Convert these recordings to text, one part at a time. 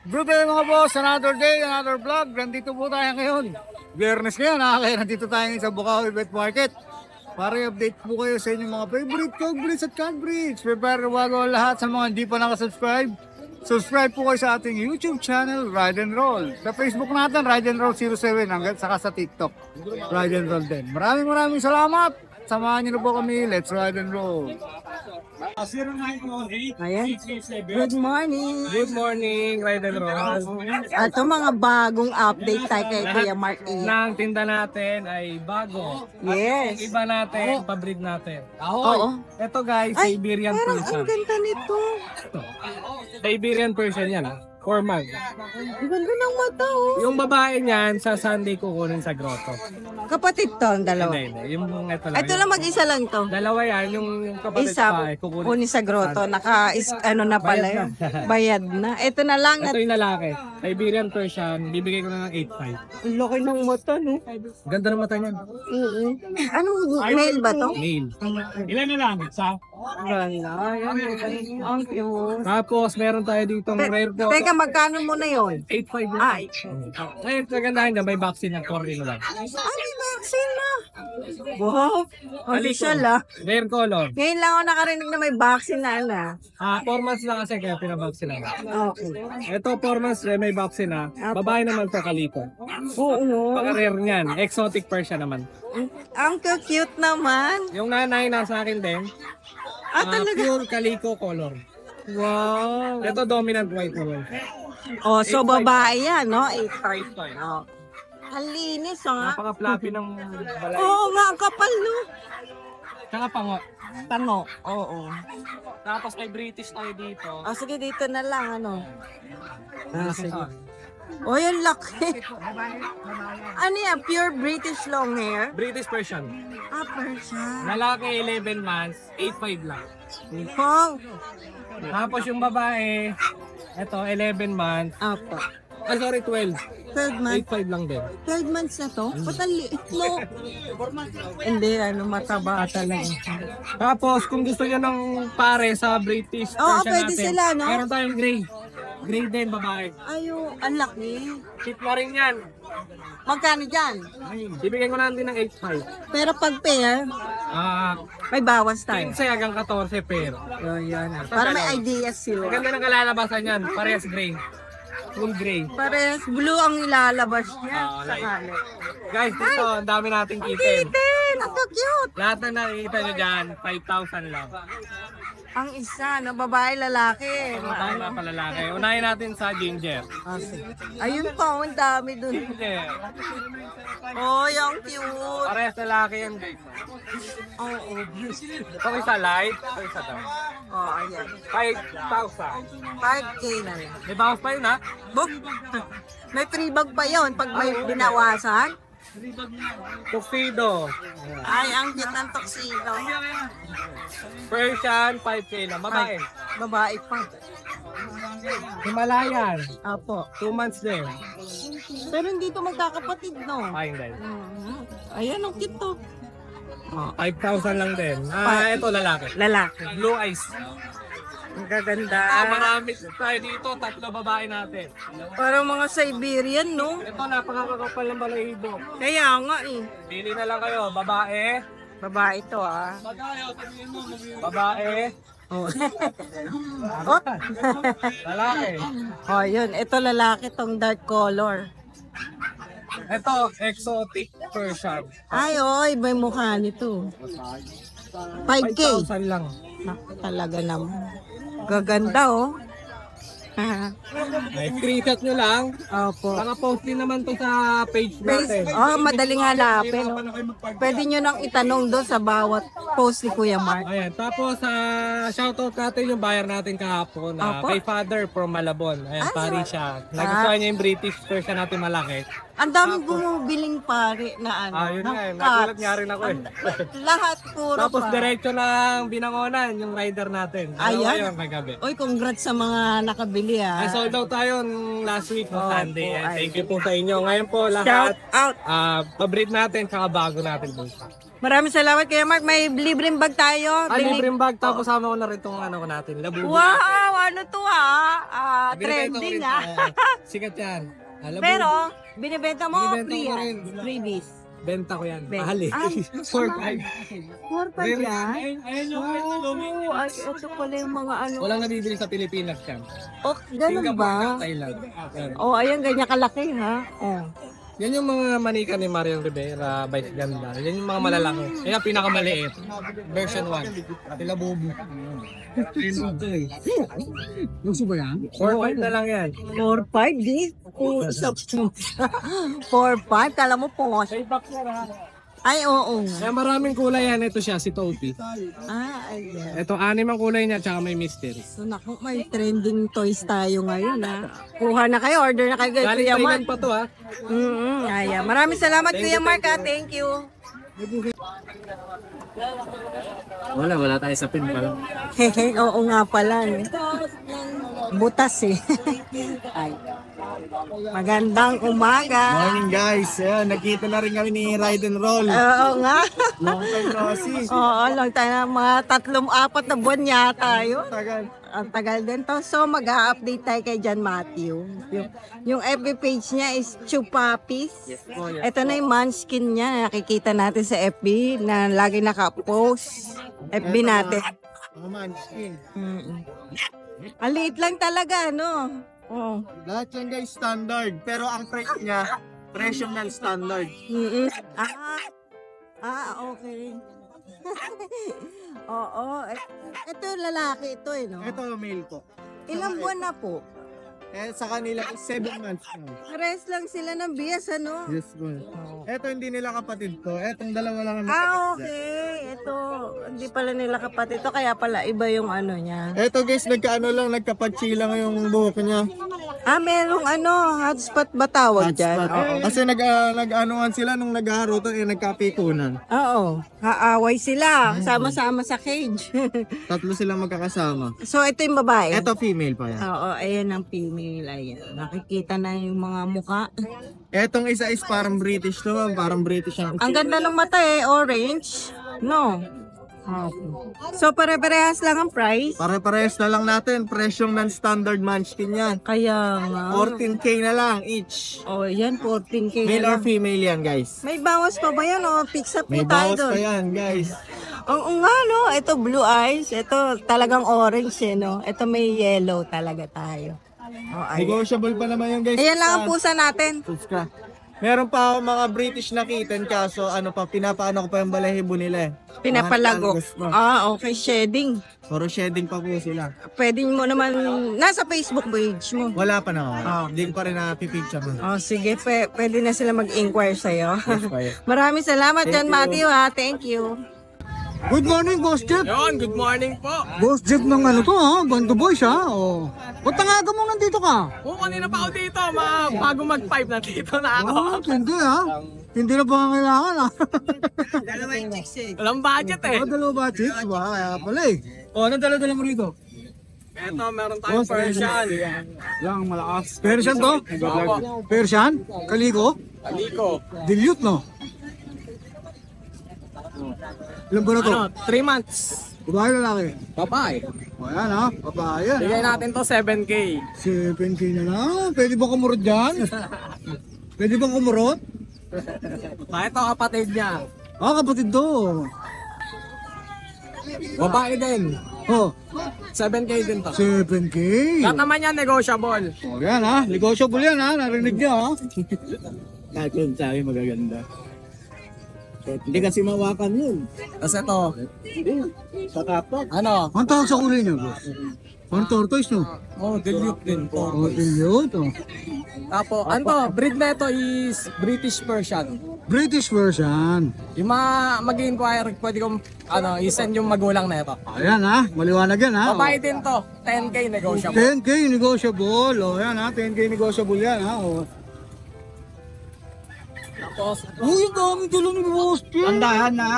Good day mga boss, another day, another vlog. Nandito po tayo ngayon. Biyernes ngayon, kaya nandito tayo sa Bukawi Pet Market. Para i-update po kayo sa inyong mga favorite Cogbreeds at Catbreeds. Prepare bago lahat sa mga hindi pa nakasubscribe. Subscribe po kayo sa ating YouTube channel, Ride and Roll. Sa Facebook natin, Ride and Roll 07, hanggang saka sa TikTok, Ride and Roll din. Maraming salamat. Samahan niyo na po kami. Let's ride and roll. Ayan. Good morning. Good morning, Ride and Roll. Ito mga bagong update tayo kay Kuya Mark A. Ang tinda natin ay bago. Yes. Ang iba natin, pabreed natin. Oo. Ito guys, Ay, Siberian parang Persian. ang ganda nito. Siberian Persian yan. 4 months. Ang ganda ng mata, oh. Yung babae niyan, sa Sunday kukunin sa grotto. Kapatid to, ang dalawa. Hindi. Yung ito lang. Ito lang mag-isa lang to. Dalawa yan, yung kapatid Isa, pa ay kukunin. kunin sa grotto. Ano na pala Bayad yun. Bayad na. Ito na lang. Ito yung lalaki. Siberian Persian, bibigay ko na ng 8.5. Ang laki ng mata, no? Ganda ng mata niyan. Anong male ba to? Male. Ilan na lang? Isa? Ganda. Ayan. Ang cute. Tapos, meron tayo ditong rare po. Teka, magkano mo na yun? 8.5 na. Ay. Ngayon, kagandahan na may vaccine ng corneo lang. Ay, may vaccine na. Wow. Official, ah. Rare color. Ngayon lang ako nakarinig na may vaccine na, ala. 4 months lang kasi kaya pinabaksin lang. Okay. Ito 4 months may vaccine na. Babae naman sa kaliko. Oo, no. Paka rare niyan. Exotic Persian naman. Ang cute naman. Yung nanay nasa akin din. Talaga. Pure kaliko color. Wow. Ito dominant white naman. Oh, so 8.5. babae yan, no? 8. 5.5. Oh. Ang linis, ha? Napaka-fluffy ng balay. Oo nga, ang kapal, no? Tsaka pango. Tango. Oo. Tapos may British tayo dito. Oh, sige, dito na lang, ano? Sige. Oh, yung laki. Ano yan? Pure British long hair? British Persian. Persian. Lalaki 11 months, 8.5 lang. Wow. Tapos yung babae, ito 11 months. Apa. Sorry, 12. 3rd month. 8.5 lang din. 3rd months na to? Ba't ang liit mo? Hindi, mataba talaga. Tapos kung gusto niyo ng pare sa British Oo, Persian pwede natin, sila, no? meron tayong gray. Gray din, babae. Ayo, ang laki. Cheap na rin yan. Magkano dyan? Ibigay ko na din ng 8.5. Pero pag pair, may bawas tayo. 15 hanggang 14 pero. Yan. Para may ideas Ang sila. ganda ng kalalabasan yan, parehas gray. Full gray. Pares blue ang ilalabas niya. Like. Sakali. Guys, dito, ang dami nating kitten. Kitten! Ang cute! Lahat na nakikita nyo dyan, 5,000 lang. Ang isa, no? Babae, lalaki. Ang mga palalaki. Unahin natin sa ginger. Ayun pa, ang dami dun. Ginger. Oh, yung cute. Parehas lalaki yan. Oo. Ito isa light, ito isa dark. Oh, ayan. 5,000. 5K na lang. May bawas pa yun ha? Book. May free bag pa yon pag may binawasan. Tuxedo. Ay, ang cute ng tuxedo. Persian, 5K lang. Babae. Babae pa. Himalayan. Apo. 2 months din. Pero hindi to magkakapatid, no? Ay, hindi. Ayan, ang cute to. 5,000 lang din. Ito lalaki. Lalaki. Blue eyes. Ang gaganda. Marami tayo dito. 3 babae natin. Parang mga Siberian, no? Ito, napakakapal ng balahibo. Kaya nga eh. Pili na lang kayo. Babae. Babae to, ah. Babae. Oh. Lalaki. Oh, yun. Ito lalaki tong dark color. Ito, exotic Persian. Ay, oy, may mukha nito. 5K. 5,000 lang. Talaga naman. Gaganda, oh. Ay, screenshot nyo lang. Opo. Naka-post din naman to sa page natin. Oh, madaling hanapin. No? Pwede nyo nang itanong doon sa bawat post ni Kuya Mark. Ayan, tapos shoutout natin yung buyer natin kahapon Opo. kay Father from Malabon. Ayan, Ay, pari siya. Nagustuhan niya yung British version natin malaki. Ang daming bumubiling pare na ano. Yun ng nga, cuts. nagulat nga rin ako eh. Lahat puro Tapos pa. diretso ng binangonan yung rider natin. Ayan. Yung kagabi. Oy, congrats sa mga nakabili, ah. Ay, sold out tayo nung last week no Opo, Sunday. And ay. thank you po sa inyo. Ngayon po Shout lahat, out. pabreed natin tsaka bago natin po. Maraming salamat Kuya Mark. May libreng bag tayo. Libreng bag tapos sama ko na rin itong ano ko natin. Labubu. Wow, ano to trending Sikat yan. Alam mo, Pero, binibenta mo Binibenta ko rin. freebies. benta ko yan. Ben- Mahal eh. Ah, 4-5. 4-5 yan? Ayun yung Ay, ito pala yung mga ano. Walang nabibili sa Pilipinas yan. Oh, ganun Singapore, ba? Thailand. Yan. Oh, ayan, ganyan kalaki, ha? Oh. Yan yung mga manika ni Marian Rivera, Vice Ganda. Yan yung mga malalaki. Yan ang pinakamaliit. Version 1. Sila Bobo. Gusto ba yan? 4-5 na lang yan. 4-5, di? 4-5, kala mo po. Ay, oo. Kaya maraming kulay yan. Ito siya, si Topi. Ayan. Ito, 6 ang kulay niya, tsaka may mystery. So, naku, may trending toys tayo ngayon, ha? Kuha na kayo, order na kayo kay Galing Kuya Mark. Thailand pa to ha. Ayan. Maraming salamat, Kuya Mark, ha? Thank you. Wala tayo sa pin pa lang. Oo nga pala. Eh. Butas eh. Ay. Magandang umaga. Morning guys, ayan, nakita na rin kami ni Ride and Roll. Oo nga. Long time no see. Oo, lang tayo na mga 3-4 na buwan yata yun. Tagal. Ang tagal din to. So, mag-a-update tayo kay John Matthew. Yung FB page niya is Chupapis. Ito na yung Munchkin niya. Nakikita natin sa FB na lagi naka-post. FB natin. Mga manskin. Ang liit lang talaga, no? Oh. Lahat yan guys standard, pero ang price niya, presyo ng standard. Okay. Oo. Ito lalaki ito eh, no? Ito male po. Ilang buwan na po? Sa kanila is 7 months na. Pares lang sila ng bias, ano? Yes po. Ito hindi nila kapatid to. Etong dalawa lang ang magkapatid. Okay. Ito, hindi pala nila kapatid ito, kaya pala iba yung ano niya. Ito guys, nagkapatsi lang yung buhok niya. Merong hotspot ba tawag dyan? Hotspot. Kasi nag-anuhan sila nung nagharo to, nagkapikunan. Oo. Haaway sila. Sama-sama sa cage. Tatlo silang magkakasama. So, ito yung babae? Ito female pa yan. Oo, ayan ang female. Ayan. Nakikita na yung mga muka. Etong isa is parang British to, parang British ang Ang ganda ng mata orange. No? So, pare-parehas lang ang price? Pare-parehas na lang natin, presyong non-standard munchkin yan. Kaya nga. 14k na lang each. Oh, yan, 14K Male na or lang. female yan guys. May bawas pa ba yan? O, fix up May po tayo bawas doon. pa yan guys. Oo nga, no? Ito blue eyes. Ito talagang orange, no? Ito may yellow talaga tayo. Oh, ay. Negotiable pa naman yan guys. Ayan lang ang pusa natin. Puska. Meron pa ako mga British na kitten kaso pinapaano ko pa yung balahibo nila eh. Pinapalago. Mga Angus pa. Okay, shedding. Puro shedding pa po sila. Pwede mo naman, nasa Facebook page mo. Wala pa na Hindi ko pa rin napipicture mo. Oh, sige, pwede na sila mag-inquire sa'yo. Yes, Maraming salamat, John you. Matthew, ha. Thank you. Good morning, Boss Jeff. Yon, good morning po. Boss Jeff ng ano to ha? Bando Boys ha? Oh. Ba't tangaga mo nandito ka? Kanina pa ako dito, bago mag-5 na dito na ako. Hindi ha? Hindi na ba kailangan ha? Walang budget eh. Dalawa ba chicks ba? Kaya pala eh. Ano dala-dala mo rito? Eto, meron tayong Persian. Lang malakas. Persian to? Persian? Kaliko? Aliko. Dilute no? Ilan ba na to? 3 months. Babae lalaki? Babae. O yan ha? Babae yan. Bigay natin to 7K. 7K na lang. Pwede ba kumurot dyan? Pwede bang kumurot? Ito kapatid niya. Kapatid to. Babae din. Oh, 7K din to. 7K. Lahat naman yan negotiable. O yan ha? Negotiable yan ha? Narinig niyo ha? Kahit yun sa akin magaganda. Hindi kasi mawakan yun. Tapos ito. Sa kapag. Ano? Ang tawag sa kulay niyo, boss? Ang tortoise no? Oh, dilute din to. O, dilute oh. Tapos, ano, breed na ito is British Persian. British version. Yung mga mag-inquire, pwede kong i-send yung magulang na ito. Ayan ha? Maliwanag yan ha? Babae din to, 10K negotiable. 10K negotiable. O yan ha? 10K negotiable yan ha? O. Tapos, Uy, ang dami dalo ni Boss Jeep. Tandahan na.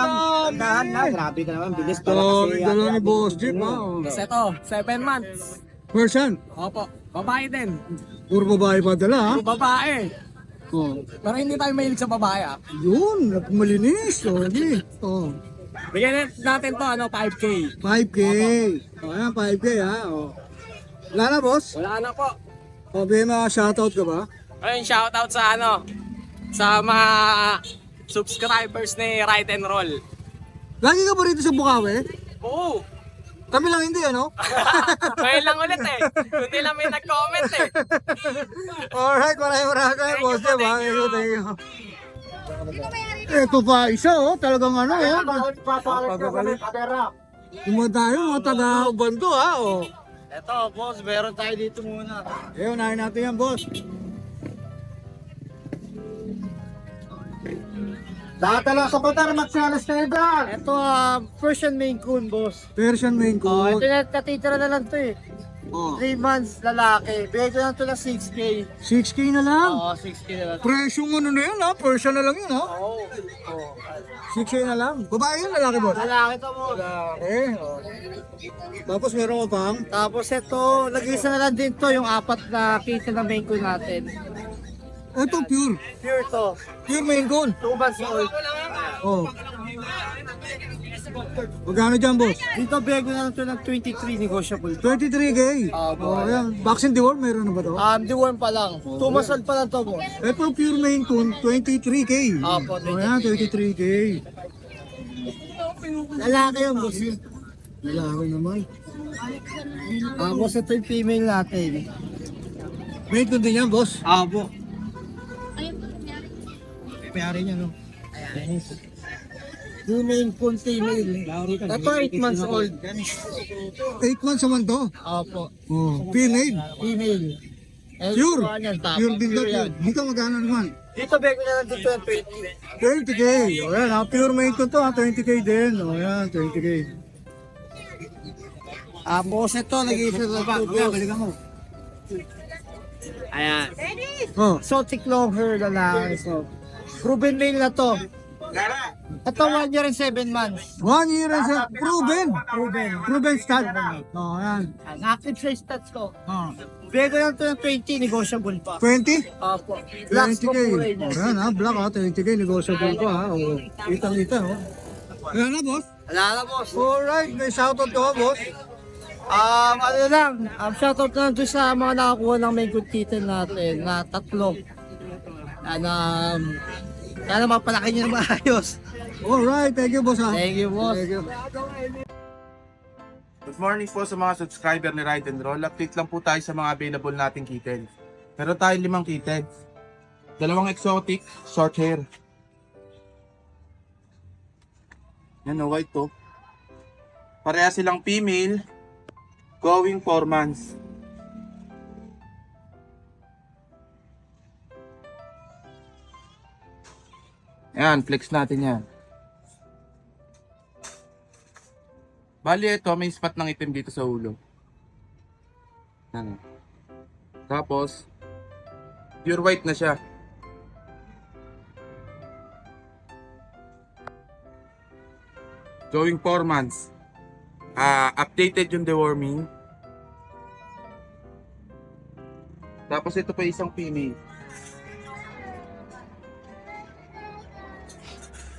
Grabe ka naman, bilis pala Dami kasi. dalo ni Boss Jeep ha? O. tapos ito, 7 months. Version. Opo, babae din. Puro babae pa dala ha? Puro babae. O. Pero hindi tayo mahilig sa babae Yun, malinis. O, hindi. O. Bigyan natin to, 5K. 5K. O yan, 5K ha? O. Wala na, boss? Wala na po. Sabi mga shoutout ka ba? Ayun, shoutout sa sa mga subscribers ni Ride and Roll. Lagi ka ba rito sa Bukawi? Oo. Kami lang hindi, ano? Ngayon lang ulit eh. Kundi lang may nag-comment eh. Alright, maraming kayo, boss. you po, Diba? thank you. Thank you. Ito pa isa, oh. Talagang ano, oh. Yung tayo, mga taga-bando, ha, oh. Eto, boss, meron tayo dito muna. Eh, unahin natin yan, boss. Nakatala sa Batar, Maxialas Canada. Ito, Persian Maine Coon, boss. Persian main Oh, coat. ito na, katitira na lang to eh. Oh. 3 months, lalaki. Bigay ko lang to ng 6K. 6K na lang. Oo, 6K na lang. Presyong ano na yun, ha? Persian na lang yun, ha? Oo. 6K na lang. Babae yun, lalaki, boss? Lalaki to, boss. Eh, oh. Tapos meron ko pang. Tapos ito, nag-isa na lang din to, yung 4 na kita ng Maine Coon natin. Ito, pure. Pure to. Pure main coat. 2 months old. Oh. Magkano dyan, boss? Dito, bigay ko na lang to ng 23 negotiable. 23K. Opo. Oh, yan. Vaccine deworm, meron na ba to? Deworm pa lang. 2 months old pa lang to, boss. Ito, pure main coat, 23K. Opo, Oh, yan, 23K. Lalaki yung boss. Lalaki naman. Tapos ito yung female natin. Main coat din yan, boss. Abo. Mayari niya, no? Female Coon female. Ito 8 months old. 8 months naman to. Opo. Oh, female. Female. Eh, Pure. kuha niyan, tapos Pure din to. pure yan. Dito magkano naman? Dito bigay ko na lang dito ng 20. 20K. O yan, ha? Pure main coat to, ha? 20K din. O yan, 20K. Tapos ito, nag-iisa na ba? Balikan mo. Ayan. Oh. Exotic long hair lalaki. So, proven male na to. Ito 1 year and 7 months. 1 year and proven. Proven. Proven stud. O yan. Ang active sa stats ko. Oh. Bigay ko lang ito ng 20, negotiable pa. 20? Opo. Last 20K. ko po rin. O yan, ha? Black, ha? 20K. Negotiable pa, ha? O. Kita-kita, o. Yan na, boss. Wala na, boss. Alright, may shoutout ka, boss. Ano lang, shoutout na doon sa mga nakakuha ng may good kitten natin na 3. Sana mapalaki nyo na maayos. Alright, thank you, boss, ha? Thank you, boss. Thank you. Good morning po sa mga subscriber ni Ride and Roll. Update lang po tayo sa mga available nating kittens. Meron tayong 5 kittens. 2 exotic, short hair. Yan o, white to. Pareha silang female, going 4 months. Yan, flex natin yan. Bali ito, may spot ng itim dito sa ulo. Ano? Tapos, pure white na siya. Going 4 months. Updated yung deworming. Tapos ito pa isang female.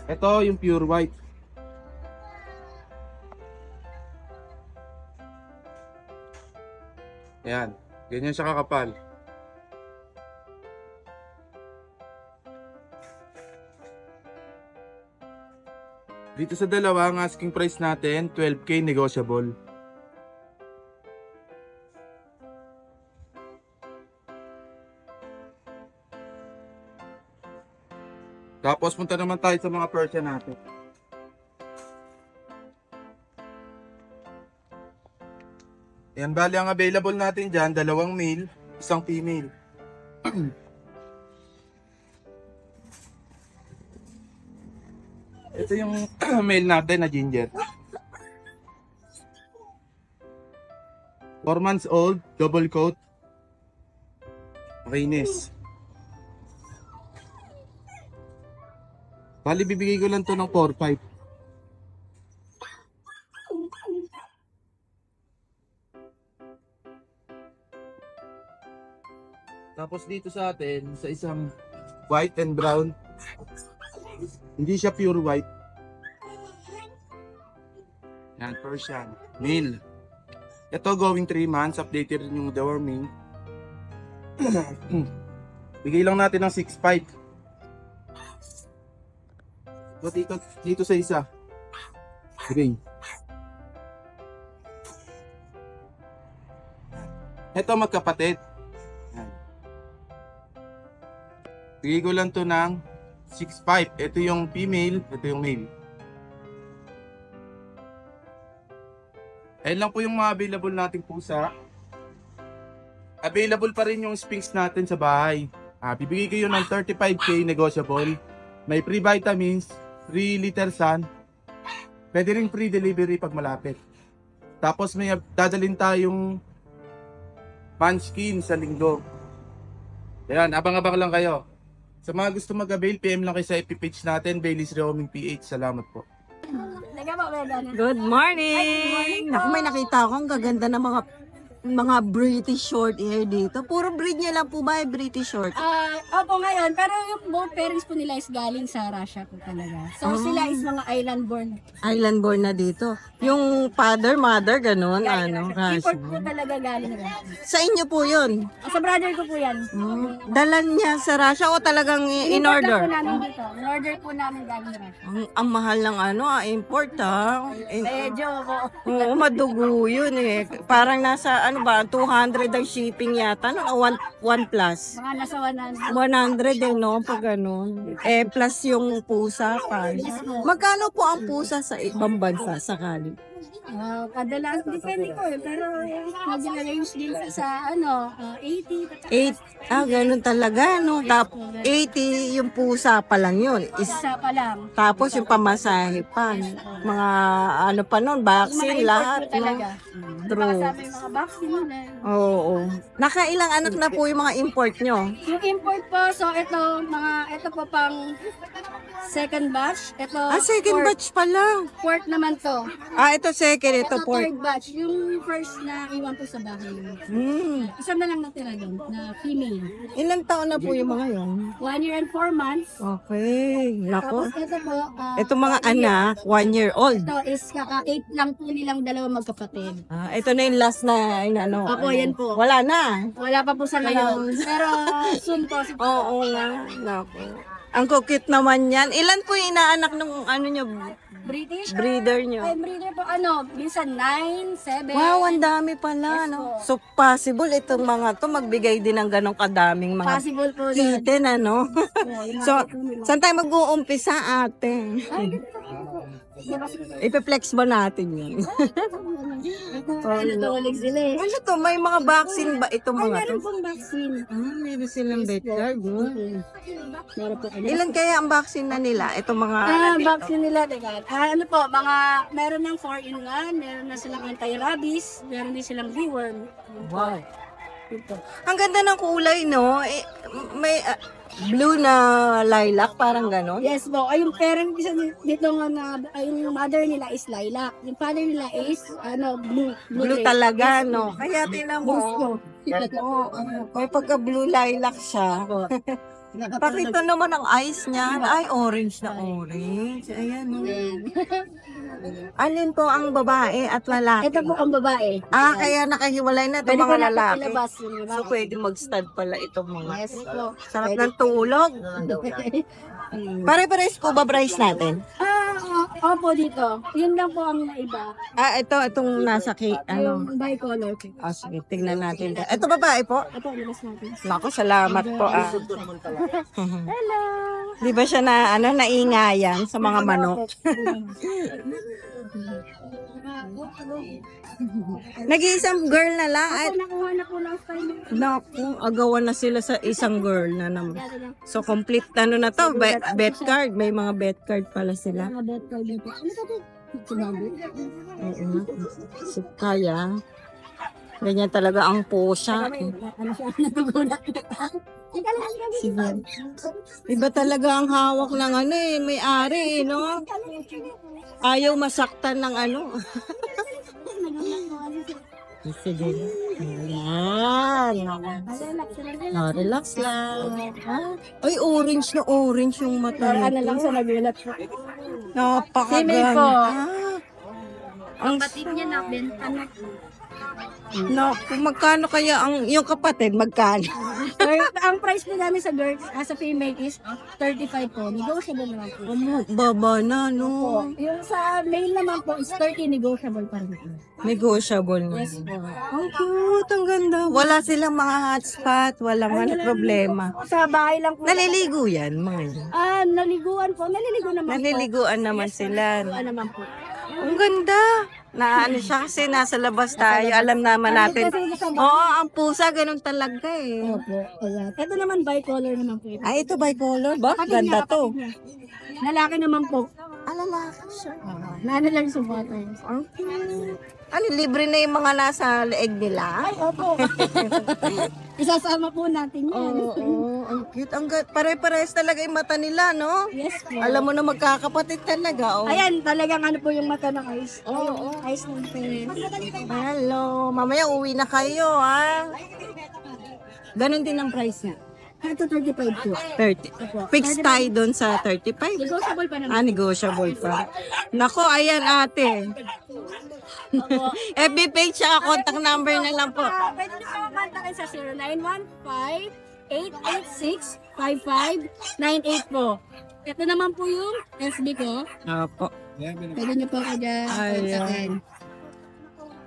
Ito yung pure white. Ayan. Ganyan siya kakapal. Dito sa dalawa, ang asking price natin, 12K negotiable. Tapos punta naman tayo sa mga Persian natin. Yan, bali ang available natin dyan, 2 male, 1 female. Ito yung male natin na ginger. 4 months old, double coat. Makinis. Bali, bibigay ko lang to ng 4-5. Tapos dito sa atin, sa isang white and brown, hindi siya pure white. Yan, Persian. Male. Ito going 3 months, updated rin yung deworming. Bigay lang natin ng 6.5. Dito sa isa. Bigay. Ito magkapatid. Yan. Bigay ko lang to ng 6.5. Ito yung female, ito yung male. Ayan lang po yung mga available nating pusa. Available pa rin yung Sphinx natin sa bahay. Bibigay ko yun ng 35k negotiable. May free vitamins, free litter sun. Pwede rin free delivery pag malapit. Tapos may dadalhin tayong Munchkin sa linggo. Ayan, abang-abang lang kayo. Sa mga gusto mag-avail, PM lang kayo sa FB page natin, Bailey's Roaming PH. Salamat po. Good morning! Naku, may nakita ako. Ang gaganda ng mga British short hair dito. Puro breed niya lang po ba ay British short? Opo ngayon, pero yung both parents po nila is galing sa Russia po talaga. So sila is mga island born. Island born na dito. Yung father, mother, ganun. Ano, Import po Russia. talaga galing Russia. Sa inyo po yun. Sa brother ko po yan. Dalan niya sa Russia o talagang in Import lang order? po namin dito. In order po namin galing Russia. Ang mahal ng import Medyo po. Oo, madugo yun eh. Parang nasa 200 ang shipping yata. No? 1 plus. Mga nasa 100. 100 eh, no? Pag ganun. Plus yung pusa pa. Magkano po ang pusa sa ibang bansa sakali? Kadalas, depende ko eh. Pero nag-range din sa 80. 8, ganun talaga, no? 80 yung pusa pa lang yun. Isa pa lang. Tapos yung pamasahe pa. Mga pa nun, vaccine, Mga lahat. import po talaga. True. Sabi mga vaccine nila. Oo. Nakailang anak na po yung mga import nyo? Yung import po, so ito po pang second batch. Ito, Second batch pa lang. fourth naman to. Ito second, ito Ito fourth. third batch. Yung first na iwan po sa bahay. Isa na lang natira doon, na female. Ilang taon na po yung mga yun? 1 year and 4 months. Okay. Nako. Tapos ito po, Ito mga anak, 1 year old. ito is kaka-8 lang po nilang dalawang magkapatid. Ito na yung last na, Opo, yan po. Wala na. Wala pa po sa ngayon. Pero soon po. Oo nga. Nako. Ang cute naman yan. Ilan po yung inaanak ng nyo, British? breeder nyo? Ay, breeder po, minsan 9, 7. Wow, ang dami pala, no? So, possible itong mga to magbigay din ng ganong kadaming mga Possible po na. kitten, ano? So, saan tayo mag-uumpisa, ate? Ipe-flex ba natin yun? Tulig sila eh. Ano to? May mga vaccine ba itong Ay, mga to? meron pong vaccine. Meron silang vet card, no? Meron po. Ilan kaya ang vaccine na nila? Itong mga... Vaccine nila, teka. Meron ng 4-in-1, meron na silang anti-rabies, meron din silang deworm. Wow. Ang ganda ng kulay, no? May blue na lilac, parang ganon. Yes po. Ay, yung parent dito nga yung mother nila is lilac. Yung father nila is, blue. Blue ray. talaga, Yes, no? po. Kaya tinan mo. Gusto. May pagka blue lilac siya. Pakita naman ang eyes niya. Ay, orange na orange. Ayan, no? Alin po ang babae at lalaki? Ito po ang babae. Kaya nakahiwalay na itong Pwede po mga natin lalaki. ilabas yung So, lalaki. pwede mag-stud pala itong mga. Yes po. Sarap ng tulog. Pare-pares po ba price natin? Opo dito. Yun lang po ang naiba. Itong nasa Yung bicolor. sige, tignan natin. Ito babae po? Ito, ilabas natin. Naku, salamat po. Hello! Di ba siya naingayan sa mga manok? Nag-iisang girl na lang. Ay, Nakuha na po last time. naku, agawan na sila sa isang girl na naman. So, complete na to. Bet card. May mga bet card pala sila. Mga bet card dito. Ano ka po? Sinabi? Oo. So, kaya, ganyan talaga ang pusa. Ano siya? Natugulat. Ika lang, Sige. Iba talaga ang hawak ng may-ari, no? Ayaw masaktan ng Sige. Ayan. Relax lang. Ay, orange na orange yung mata Ano lang nito. sa nagulat po. Napakaganda. Female po. Ang Batid niya na, benta na. No, kung magkano kaya ang yung kapatid, magkano? Ang price po namin sa girls, sa female is 35 po. Negotiable naman po. Baba na, no? Yung sa male naman po is 30, negotiable pa rin po. Negotiable na. Yes po. Ang cute, ang ganda. Wala silang mga hotspot, walang problema. Sa bahay lang po. Naliligo yan, mga yan. Naliguan po. Naliligo naman po. Naliliguan naman sila. Naliguan naman po. Ang ganda. Na ano siya kasi nasa labas tayo. Alam naman natin. Oo, ang pusa ganun talaga eh. Opo. Ayan. Ito naman bicolor naman po. Ito. Ay, ito bicolor ba? Kapatid Ganda niya, to. kapatid niya. Lalaki naman po. Lalaki siya. Nano lang sa bata. Ano, libre na yung mga nasa leeg nila? Ay, opo. Isasama po natin yan. Oo, ang cute. Pare-pares talaga yung mata nila, no? Yes po. Alam mo na magkakapatid talaga. Oh. Ayan, talagang ano po yung mata ng eyes. Oo. Eyes ng parents. Hello. Mamaya uwi na kayo, ha? Ganon din ang price niya. Ito 35 po. 30. Fix tayo doon sa 35. Negotiable pa naman. Negotiable pa. Nako, ayan ate. FB page siya, contact number na lang po. Pwede niyo po kontakin sa 0915-886-5598 po. Ito naman po yung SB ko. Opo. Pwede niyo po ako dyan kontakin.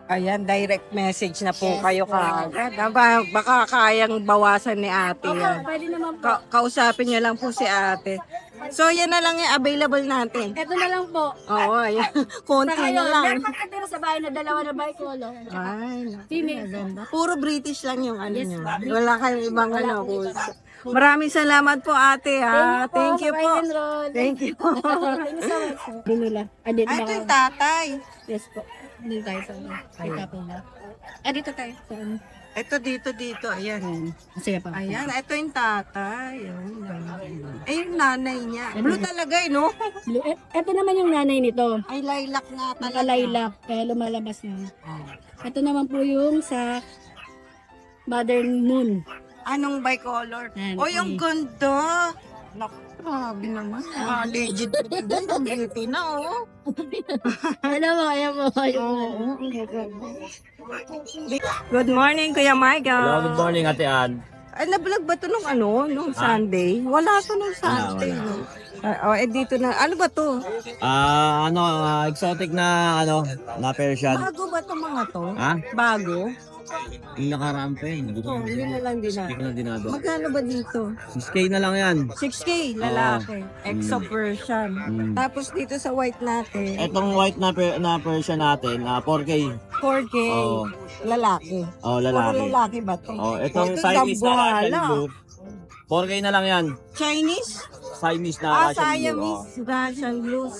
Ayan, direct message na po kayo kaagad. Baka kayang bawasan ni ate Opo, yan. pwede naman po. Kausapin niyo lang po si ate. So, yan na lang yung available natin. Ito na lang po. Oo, ayan. Konti Sa na ngayon, lang. meron pa dito sa bahay na dalawa na bicolor. Ay, Female. puro British lang yung ano Yes, niyo. British. Wala kayong ibang ano. Maraming salamat po ate ha. Thank you po. Thank you po. Thank you so much. Dinula. Dito Ay, ito ba? yung tatay. Yes po. Dito tayo sa po na. Dito tayo. Saan? Ito dito. Ayan. Sige pa. Ayan, ito yung tatay. Ay, yung nanay niya. Blue talaga eh, no? Blue. Ito naman yung nanay nito. Ay, lilac nga talaga. Nakalaylak. Kaya lumalabas na. Ito naman po yung sa Modern Moon. Anong bicolor? Yan, O, yung ganda. Naku, grabe naman. Legit. Ang beauty na, oh. Alam mo, ayan mo. Oo. Good morning, Kuya Michael. Hello, good morning, Ate Ann. Ay, nablog ba ito nung Sunday? Wala ito nung Sunday. Dito na. Ano ba to? Exotic na, na Persian. Bago ba itong mga to? Ha? Bago? Yung nakaraan pa yun. Oh, yun na lang din na. Hindi ko na dinado. Magkano ba dito? 6K na lang yan. 6K, lalaki. Exo Persian. Tapos dito sa white natin, Etong white na Persian natin, 4K. 4K, Oo. lalaki. Oh, Puro lalaki. lalaki ba to? Oh, etong Ito, Siamese na Russian Zamboanga. blue. 4K na lang yan. Chinese? Siamese na Russian blue. Siamese. Russian blues.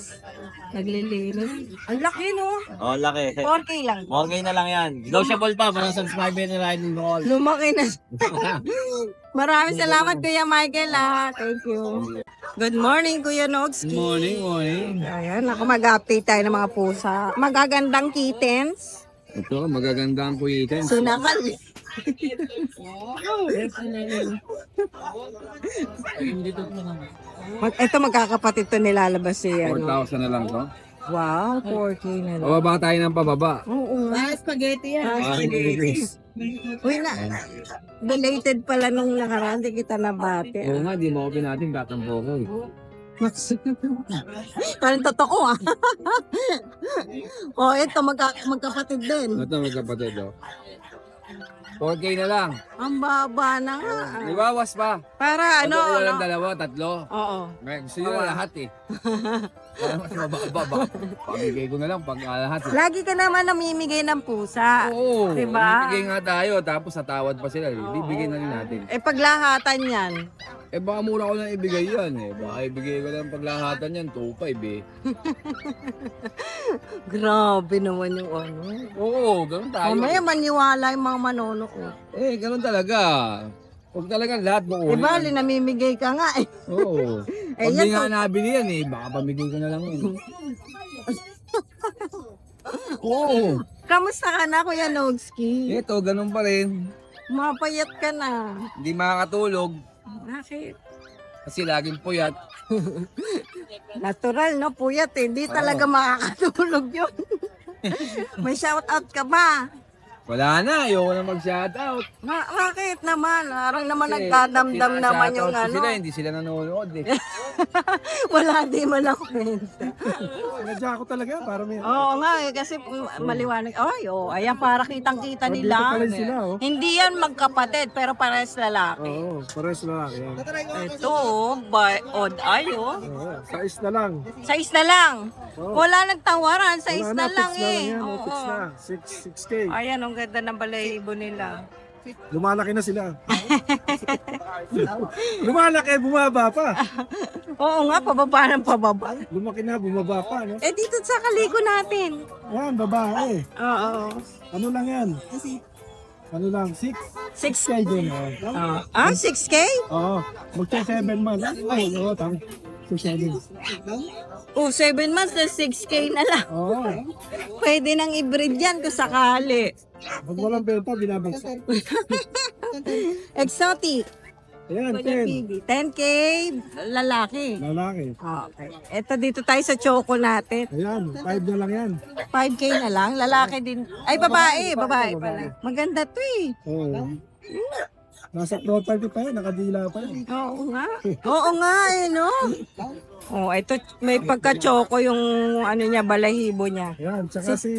Naglilinis. Ang laki, no? Oh, laki. 4K lang. 4K na lang yan. Negotiable pa, para subscriber ni Riding Ball. Lumaki na. Maraming salamat, Kuya Michael, ha. Thank you. Good morning, Kuya Nogski. Morning. Ayan, ako mag-update tayo ng mga pusa. Magagandang kittens. Ito, magaganda ang kuyitan. Sunakal. Ito magkakapatid to nilalabas siya. 4,000 na lang to. Wow, 4K na lang. Pababa tayo ng pababa. Oo. Spaghetti yan. Uy na. Belated pala nung nakaraan, di kita nabate. Oo nga, di mo open natin tatampo ko. Parang totoo ah. Oh, ito magkapatid din. Ito magkapatid oh. 4K na lang. Ang baba na nga. Iwawas pa. Para ano? Ano lang dalawa, tatlo. Oo. May gusto nyo na lahat eh. Para mas mababa. Pamigay ko na lang pag lahat eh. Lagi ka naman namimigay ng pusa. Oo. Diba? Bigay nga tayo, tapos natawad pa sila. Bibigay na rin natin. Eh paglahatan yan. Eh baka mura ko lang ibigay yan eh. Baka ibigay ko lang paglahatan yan, 2.5 eh. Grabe naman yung ano. Oo, ganun tayo. Mamaya maniwala yung mga manono ko. Eh, ganun talaga. Huwag talagang lahat mo Eh bali, namimigay ka nga eh. Oo. Eh, Pag yan di nga to. nabili yan eh, baka pamigay ko na lang yun. Oo. Kamusta ka na, Kuya Nogski? Ito, ganun pa rin. Mapayat ka na. Hindi makakatulog Bakit? kasi laging puyat. Natural, no? Puyat eh. Hindi talaga makakatulog yun. May shoutout ka ba? Wala na, ayoko na mag-shoutout. Bakit naman? Parang naman Kasi nagdadamdam naman yung shoutout ko ano. Sila, hindi sila nanonood eh. Wala di man ako kwenta. Nadya ako talaga para may... Oo nga eh, kasi maliwanag. Ay, ayan, para kitang-kita nila. Hindi yan magkapatid, pero parehas lalaki. Oo, pares na lang. Yan. Ito, odd eye, oh. Sais na lang. Size na lang. Wala nagtawaran, size na lang eh. Fix Oo. na. 6K. Ayan, ang ganda ng balahibo nila. Lumalaki na sila. Lumalaki, bumaba pa. Oo nga, pababa ng pababa. Lumaki na, bumaba pa. No? Eh, dito sa kaliko natin. Yan, babae. Oo. Ano lang yan? Ano lang? 6? 6. 6K din. 6K? Oo. Magsa 7 months. Ay, oo, tama. 7. Oh, 7 months na 6K na lang. Oo. Pwede nang i-breed yan kung sakali. Pag walang benta, binabagsak. Exotic. Ayan, Kuya 10. PB. 10K, lalaki. Lalaki. Okay. Ito dito tayo sa choco natin. Ayan, 5 na lang yan. 5K na lang. Lalaki din. Ay, babae. Babae pala. Maganda to eh. Oo. Nasa property pa yan, nakadila pa yan. Oo nga. Oo nga eh, no? Oh, ito may pagka-choco yung ano niya, balahibo niya. Ayan, tsaka si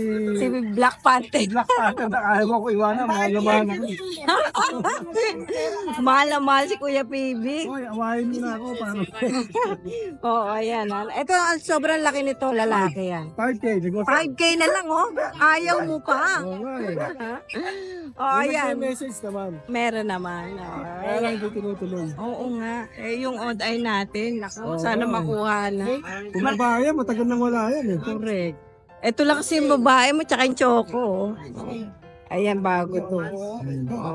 Black Panther. Black Panther, ayaw mo ko iwanan, mga lumahan ako. Mahal na mahal si Kuya PB. Hoy, awayin mo na ako, paano? Oo, ayan. Ito, ang sobrang laki nito, lalaki yan. 5K, negosyo. 5K na lang, oh. Ayaw mo pa. Oo nga eh. Oh, ayan. May message naman. Meron naman. Kaya lang ito tinutuloy. Oo nga. Eh, yung odd eye natin, naku, sana makuha na. Kung babae, matagal nang wala yan eh. Correct. Ito lang kasi yung babae mo, tsaka yung choco. oh. Ayan, bago to.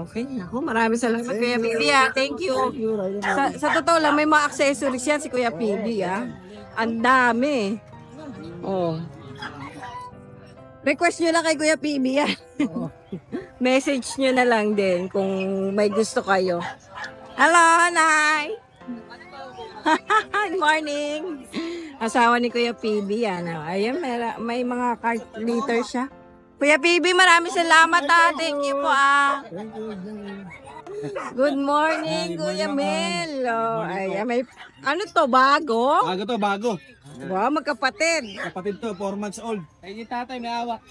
Okay. Ako, maraming salamat, Kuya PB. Thank you. Sa totoo lang, may mga accessories yan si Kuya PB. Ang dami. Oh. Request nyo lang kay Kuya PB yan. Message nyo na lang din kung may gusto kayo. Hello, Nay! Good morning! Asawa ni Kuya PB yan. Ayan, may mga card later siya. Kuya PB, maraming salamat Thank you po Good morning, Kuya Mel. Ayan, may, ano to, bago? Bago to, bago. Wow, magkapatid. Kapatid to, 4 months old. Ay, yung tatay may awak.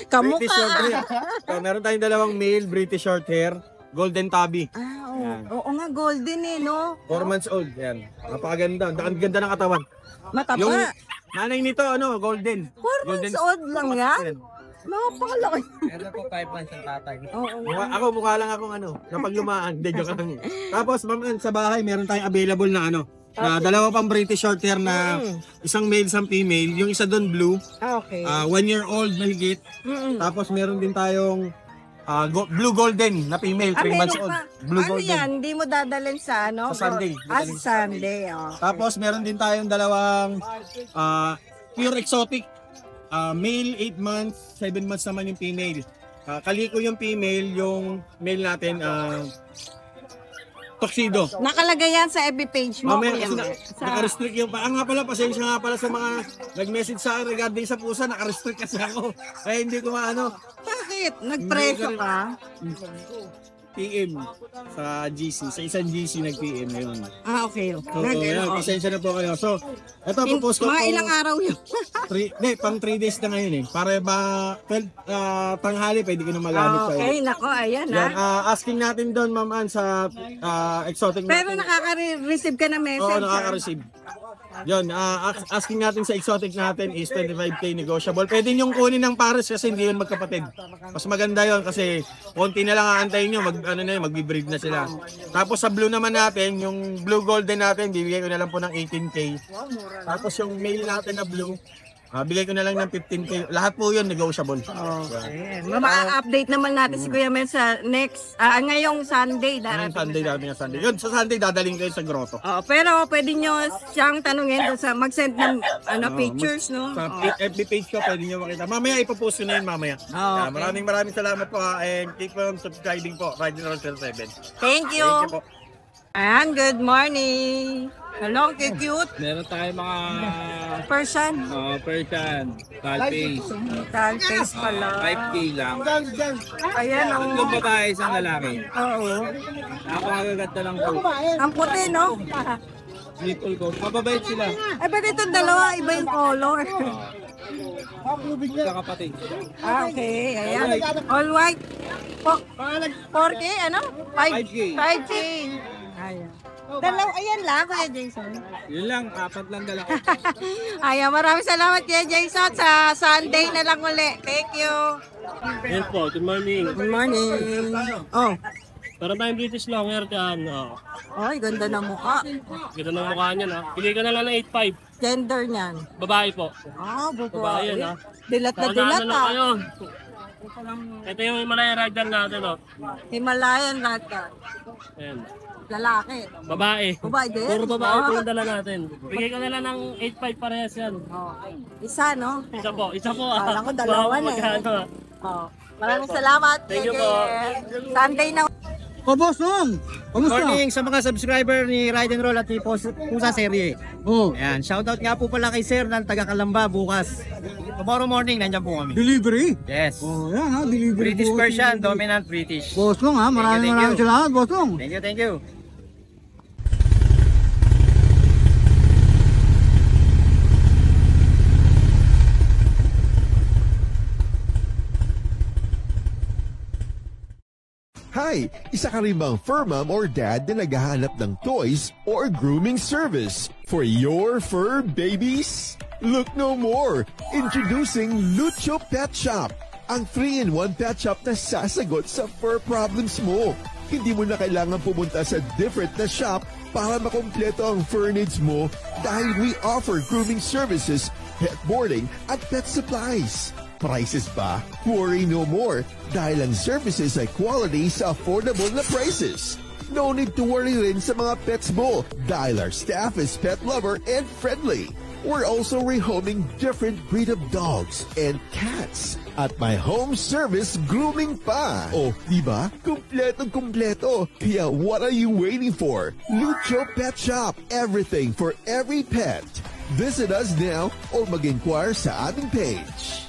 British short Kamukha. hair. So, meron tayong dalawang male, British short hair, golden tabby. Oo nga, golden eh, no? 4 months old, yan. Napakaganda. Ang ganda ng katawan. Mataba. Yung nanay nito, golden. 4 months old lang yan? Napakalaki. Meron po 5 months ang tatay. Oo. Ako, mukha lang akong napaglumaan. Hindi, joke lang. Tapos, sa bahay, meron tayong available na na dalawa pang British short hair na isang male, isang female. Yung isa doon blue, Okay. 1 year old mahigit. Tapos meron din tayong blue golden na female, 3 months old. Blue Ano golden. yan? Hindi mo dadalhin sa ano? Sa Sunday. Sa Sunday. Tapos meron din tayong dalawang pure exotic. Male 8 months, 7 months naman yung female. Kaliko yung female, yung male natin tuxedo. Nakalagay yan sa FB page mo. Mamaya Kuya kasi Mel. naka-restrict yung nga pala, pasensya nga pala sa mga nag-message sa akin regarding sa pusa, naka-restrict kasi ako. Kaya hindi ko maano. Bakit? Nagpreso ka? PM sa GC, sa isang GC nag-PM ngayon. Okay. So, yan, pasensya na po kayo. So, ito po-post ko Mga po. ilang araw yun. Pang 3 days na ngayon eh. Para ba, tanghali, pwede ko na magamit sa Okay, nako, ayan Yan, asking natin doon, Ma'am Ann, sa exotic Pero natin. nakaka-receive ka ng message. Oo, nakaka-receive. Yun, asking natin sa exotic natin is 25K negotiable. Pwede niyong kunin ng pares kasi hindi yun magkapatid. Mas maganda yun kasi konti na lang aantayin nyo, magbe-breed na sila. Tapos sa blue naman natin, yung blue golden natin, bibigay ko na lang po ng 18K. Tapos yung male natin na blue, bigay ko na lang ng 15K. Lahat po yun negotiable. Okay. Ma-update naman natin si Kuya Mel sa next, ngayong Sunday. Ngayong Sunday, dami ng Sunday. Yun, sa Sunday, dadaling kayo sa grotto. Pero pwede nyo siyang tanungin doon sa mag-send ng pictures, no? Sa FB page ko, pwede nyo makita. Mamaya ipopost ko na yun mamaya. Okay. Maraming salamat po and keep on subscribing po. Riding Roll 07. Thank you. Thank you po. Ayan, good morning. Hello, cute. Meron tayo mga Persian. Persian, Calpace. Tal face pala. 5K lang. Ayan, Tatlong babae, isang lalaki. Oo. Napakaganda lang po. Ang puti, no? Nipple ko. Mababait sila. Ay, ba't itong dalawa? Iba yung color. Sa kapatid. Okay, ayan. All white. 4K, ano? 5K. 5K. Ayan. Dalaw, ayan lang, Kuya Jason. Yun lang, 4 lang dala ko. Ayan, maraming salamat, Kuya Jason. Sa Sunday na lang uli. Thank you. Yes po, good morning. Good morning. Oh, Para tayong British long hair dyan. ay, ganda ng mukha. Ganda ng mukha niya na. Bigay ko na lang ng 8.5. Gender niyan. Babae po. Ah, Babae babae. yan ha. Dilat na Baka dilat na lang ah. kayo. Ito yung Himalaya Ragdoll natin Himalayan Ragdoll. Ayan. Lalaki. Babae. Babae din? Puro babae po Ah. yung dala natin. Bigay ko na lang ng 8.5 parehas yan. Oh. Isa, no? Isa po. Kala ko dalawa na eh. Magkano? Oh. Maraming salamat. Thank you Kuya po. Jay. Sunday na. O boss Nong, kamusta? Morning sa mga subscriber ni Ride and Roll at ni Pusa Serye. Oh, Ayan, shoutout nga po pala kay Sir ng taga Kalamba bukas. Tomorrow morning, nandiyan po kami. delivery. Yes. Oh, yan ha, delivery. British po. Persian, dominant British. Boss Nong ha, maraming Thank you. salamat, Boss Nong. Thank you, thank you. Hi! Isa ka rin bang fur mom or dad na naghahanap ng toys or grooming service for your fur babies? Look no more! Introducing Lucho Pet Shop, ang 3-in-1 pet shop na sasagot sa fur problems mo. Hindi mo na kailangan pumunta sa different na shop para makompleto ang fur needs mo dahil we offer grooming services, pet boarding, at pet supplies. Prices ba? Worry no more dahil ang services ay quality sa affordable na prices. No need to worry rin sa mga pets mo dahil our staff is pet lover and friendly. We're also rehoming different breed of dogs and cats at my home service grooming pa. Oh, diba? Kumpletong-kumpleto. Kaya what are you waiting for? Lucho Pet Shop. Everything for every pet. Visit us now or mag-inquire sa aming page.